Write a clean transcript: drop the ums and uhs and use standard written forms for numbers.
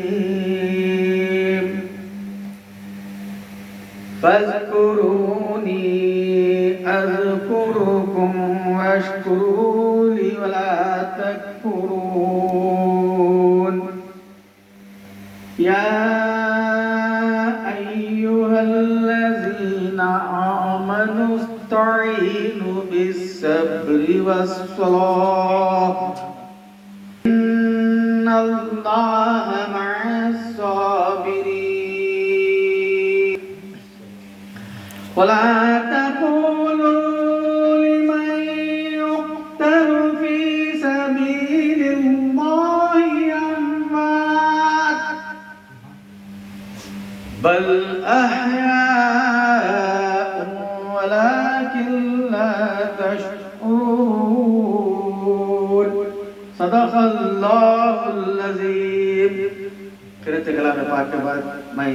الرحيم فاذكروني أذكركم واشكروا لي ولا تكفرون يا أيها الذين آمنوا استعينوا بالصبر والصلاة إن الله مع الصابرين ولا تقولوا لمن يقتل في سبيل الله أموات بل أحياء ولكن لا تشعرون صدق الله العظيم. قرأت كلام पाक के बाद मैं